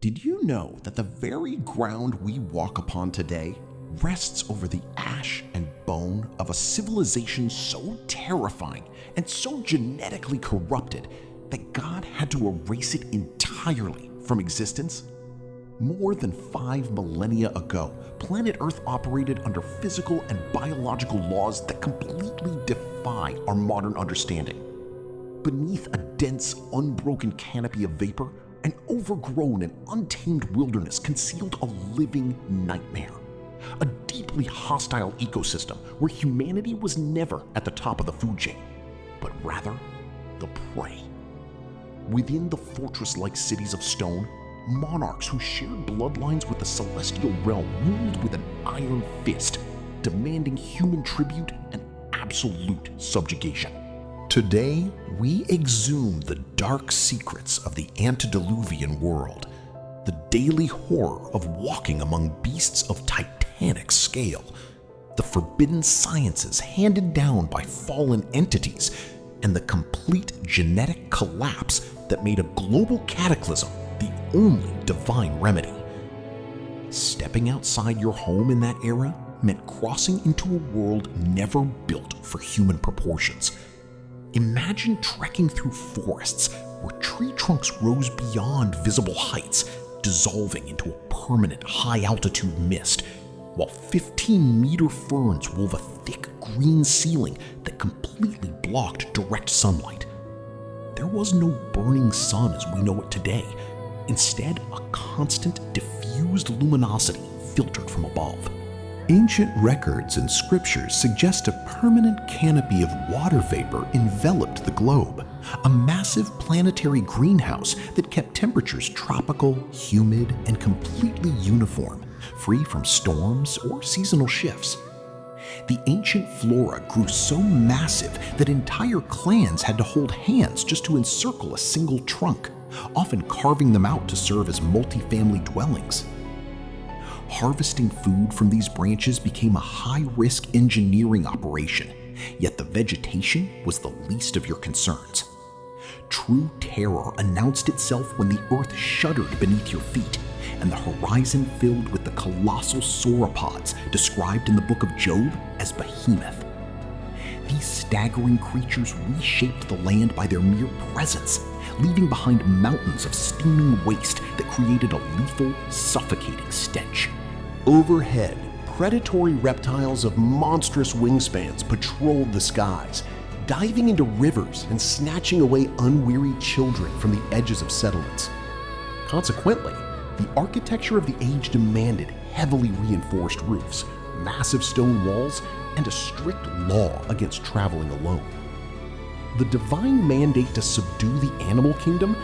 Did you know that the very ground we walk upon today rests over the ash and bone of a civilization so terrifying and so genetically corrupted that God had to erase it entirely from existence? More than 5 millennia ago, planet Earth operated under physical and biological laws that completely defy our modern understanding. Beneath a dense, unbroken canopy of vapor, an overgrown and untamed wilderness concealed a living nightmare. A deeply hostile ecosystem where humanity was never at the top of the food chain, but rather the prey. Within the fortress-like cities of stone, monarchs who shared bloodlines with the celestial realm ruled with an iron fist, demanding human tribute and absolute subjugation. Today, we exhume the dark secrets of the antediluvian world, the daily horror of walking among beasts of titanic scale, the forbidden sciences handed down by fallen entities, and the complete genetic collapse that made a global cataclysm the only divine remedy. Stepping outside your home in that era meant crossing into a world never built for human proportions. Imagine trekking through forests where tree trunks rose beyond visible heights, dissolving into a permanent high-altitude mist, while 15-meter ferns wove a thick green ceiling that completely blocked direct sunlight. There was no burning sun as we know it today. Instead, a constant, diffused luminosity filtered from above. Ancient records and scriptures suggest a permanent canopy of water vapor enveloped the globe, a massive planetary greenhouse that kept temperatures tropical, humid, and completely uniform, free from storms or seasonal shifts. The ancient flora grew so massive that entire clans had to hold hands just to encircle a single trunk, often carving them out to serve as multi-family dwellings. Harvesting food from these branches became a high-risk engineering operation, yet the vegetation was the least of your concerns. True terror announced itself when the earth shuddered beneath your feet, and the horizon filled with the colossal sauropods described in the Book of Job as behemoth. These staggering creatures reshaped the land by their mere presence, leaving behind mountains of steaming waste that created a lethal, suffocating stench. Overhead, predatory reptiles of monstrous wingspans patrolled the skies, diving into rivers and snatching away unwearied children from the edges of settlements. Consequently, the architecture of the age demanded heavily reinforced roofs, massive stone walls, and a strict law against traveling alone. The divine mandate to subdue the animal kingdom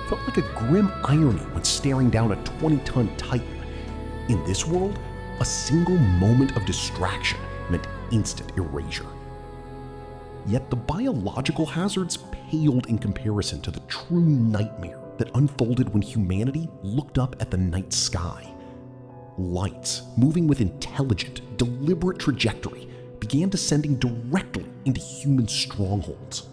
felt like a grim irony when staring down a 20-ton titan. In this world, a single moment of distraction meant instant erasure. Yet the biological hazards paled in comparison to the true nightmare that unfolded when humanity looked up at the night sky. Lights, moving with intelligent, deliberate trajectory, began descending directly into human strongholds.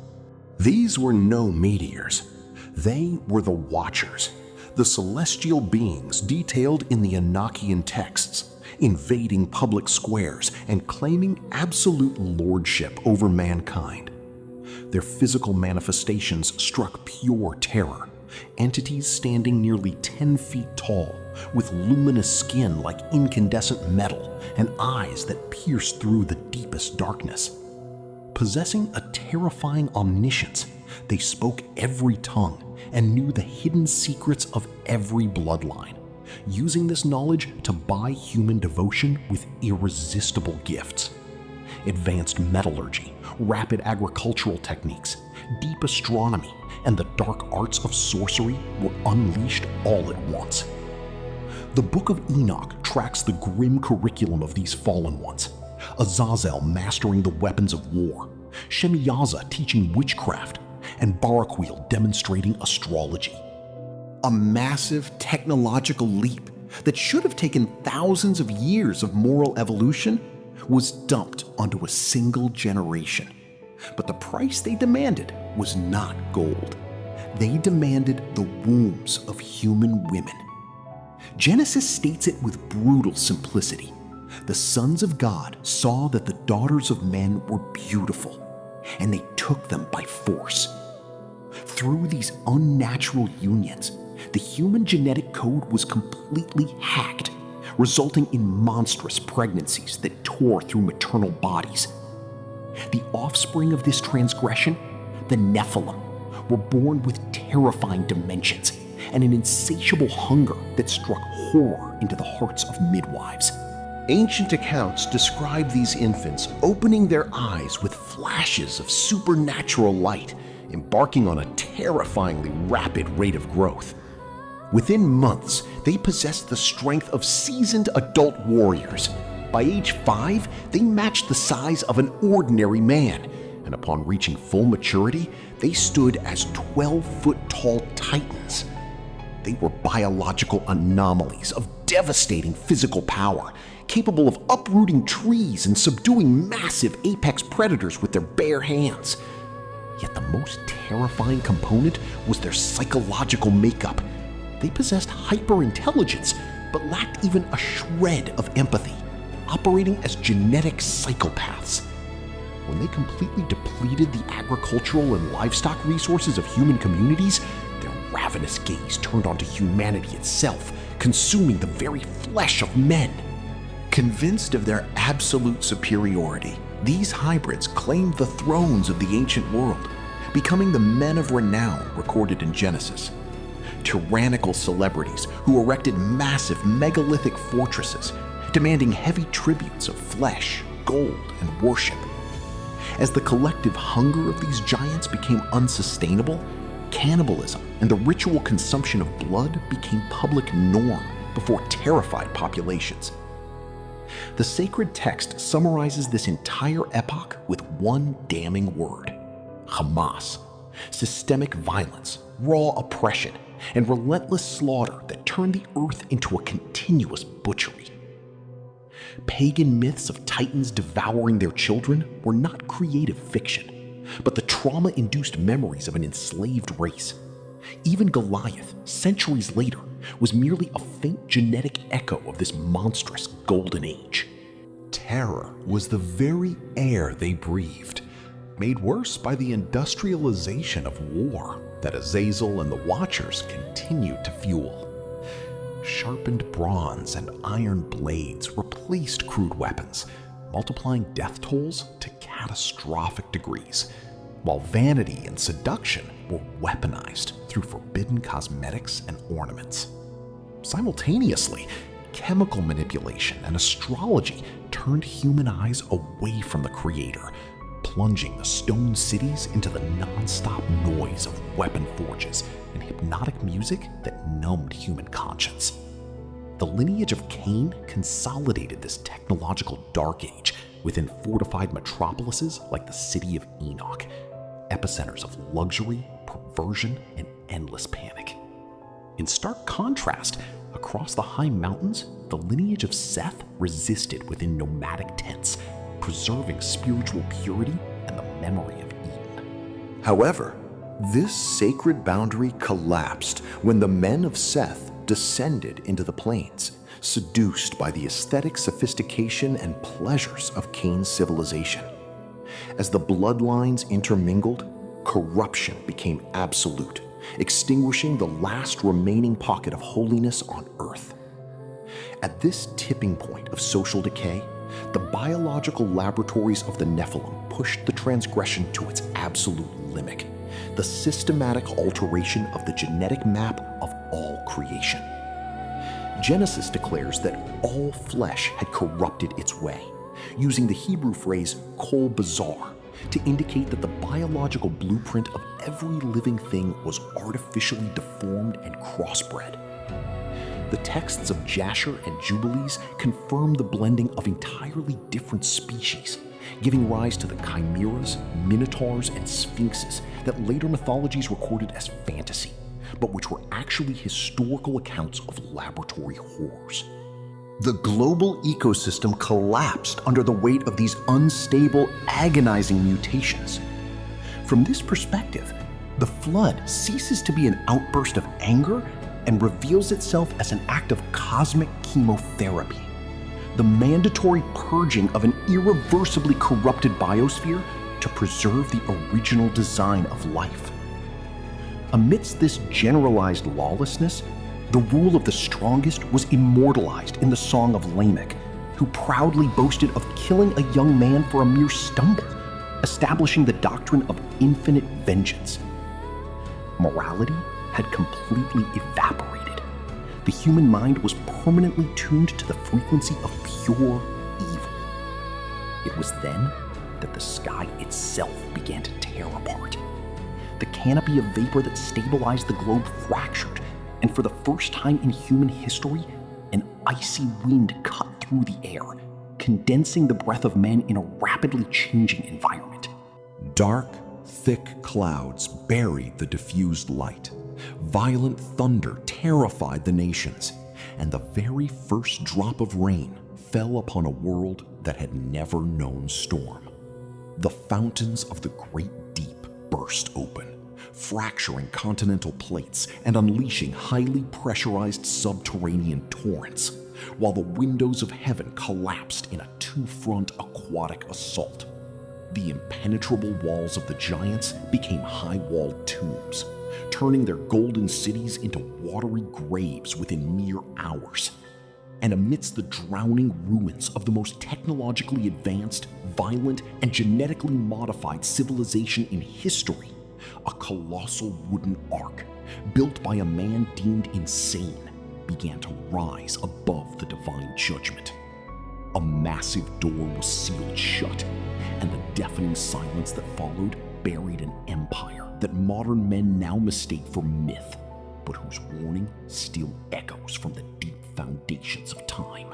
These were no meteors. They were the Watchers, the celestial beings detailed in the Enochian texts, invading public squares and claiming absolute lordship over mankind. Their physical manifestations struck pure terror, entities standing nearly 10 feet tall, with luminous skin like incandescent metal and eyes that pierced through the deepest darkness. Possessing a terrifying omniscience, they spoke every tongue and knew the hidden secrets of every bloodline, using this knowledge to buy human devotion with irresistible gifts. Advanced metallurgy, rapid agricultural techniques, deep astronomy, and the dark arts of sorcery were unleashed all at once. The Book of Enoch tracks the grim curriculum of these fallen ones, Azazel mastering the weapons of war, Shemiyaza teaching witchcraft, and Barakweel demonstrating astrology. A massive technological leap that should have taken thousands of years of moral evolution was dumped onto a single generation. But the price they demanded was not gold. They demanded the wombs of human women. Genesis states it with brutal simplicity. The sons of God saw that the daughters of men were beautiful, and they took them by force. Through these unnatural unions, the human genetic code was completely hacked, resulting in monstrous pregnancies that tore through maternal bodies. The offspring of this transgression, the Nephilim, were born with terrifying dimensions and an insatiable hunger that struck horror into the hearts of midwives. Ancient accounts describe these infants opening their eyes with flashes of supernatural light, embarking on a terrifyingly rapid rate of growth. Within months, they possessed the strength of seasoned adult warriors. By age 5, they matched the size of an ordinary man, and upon reaching full maturity, they stood as 12-foot-tall titans. They were biological anomalies of devastating physical power, capable of uprooting trees and subduing massive apex predators with their bare hands. Yet the most terrifying component was their psychological makeup. They possessed hyper-intelligence, but lacked even a shred of empathy, operating as genetic psychopaths. When they completely depleted the agricultural and livestock resources of human communities, their ravenous gaze turned onto humanity itself, consuming the very flesh of men. Convinced of their absolute superiority, these hybrids claimed the thrones of the ancient world, becoming the men of renown recorded in Genesis. Tyrannical celebrities who erected massive megalithic fortresses, demanding heavy tributes of flesh, gold, and worship. As the collective hunger of these giants became unsustainable, cannibalism and the ritual consumption of blood became public norm before terrified populations. The sacred text summarizes this entire epoch with one damning word: Chamas, systemic violence, raw oppression, and relentless slaughter that turned the earth into a continuous butchery. Pagan myths of titans devouring their children were not creative fiction, but the trauma-induced memories of an enslaved race. Even Goliath, centuries later, was merely a faint genetic echo of this monstrous golden age. Terror was the very air they breathed, made worse by the industrialization of war that Azazel and the Watchers continued to fuel. Sharpened bronze and iron blades replaced crude weapons, multiplying death tolls to catastrophic degrees, while vanity and seduction were weaponized through forbidden cosmetics and ornaments. Simultaneously, chemical manipulation and astrology turned human eyes away from the Creator, plunging the stone cities into the non-stop noise of weapon forges and hypnotic music that numbed human conscience. The lineage of Cain consolidated this technological dark age within fortified metropolises like the city of Enoch, epicenters of luxury, perversion, and endless panic. In stark contrast, across the high mountains, the lineage of Seth resisted within nomadic tents, preserving spiritual purity and the memory of Eden. However, this sacred boundary collapsed when the men of Seth descended into the plains, seduced by the aesthetic sophistication and pleasures of Cain's civilization. As the bloodlines intermingled, corruption became absolute, extinguishing the last remaining pocket of holiness on earth. At this tipping point of social decay, the biological laboratories of the Nephilim pushed the transgression to its absolute limit, the systematic alteration of the genetic map of all creation. Genesis declares that all flesh had corrupted its way, using the Hebrew phrase Kol-bazar to indicate that the biological blueprint of every living thing was artificially deformed and crossbred. The texts of Jasher and Jubilees confirm the blending of entirely different species, giving rise to the chimeras, minotaurs, and sphinxes that later mythologies recorded as fantasy, but which were actually historical accounts of laboratory horrors. The global ecosystem collapsed under the weight of these unstable, agonizing mutations. From this perspective, the flood ceases to be an outburst of anger and reveals itself as an act of cosmic chemotherapy, the mandatory purging of an irreversibly corrupted biosphere to preserve the original design of life. Amidst this generalized lawlessness, the rule of the strongest was immortalized in the Song of Lamech, who proudly boasted of killing a young man for a mere stumble, establishing the doctrine of infinite vengeance. Morality had completely evaporated. The human mind was permanently tuned to the frequency of pure evil. It was then that the sky itself began to tear apart. The canopy of vapor that stabilized the globe fractured, and for the first time in human history, an icy wind cut through the air, condensing the breath of men in a rapidly changing environment. Dark, thick clouds buried the diffused light. Violent thunder terrified the nations, and the very first drop of rain fell upon a world that had never known storm. The fountains of the great deep burst open, fracturing continental plates and unleashing highly pressurized subterranean torrents, while the windows of heaven collapsed in a two-front aquatic assault. The impenetrable walls of the giants became high-walled tombs, turning their golden cities into watery graves within mere hours. And amidst the drowning ruins of the most technologically advanced, violent, and genetically modified civilization in history, a colossal wooden ark, built by a man deemed insane, began to rise above the divine judgment. A massive door was sealed shut, and the deafening silence that followed buried an empire that modern men now mistake for myth, but whose warning still echoes from the deep foundations of time.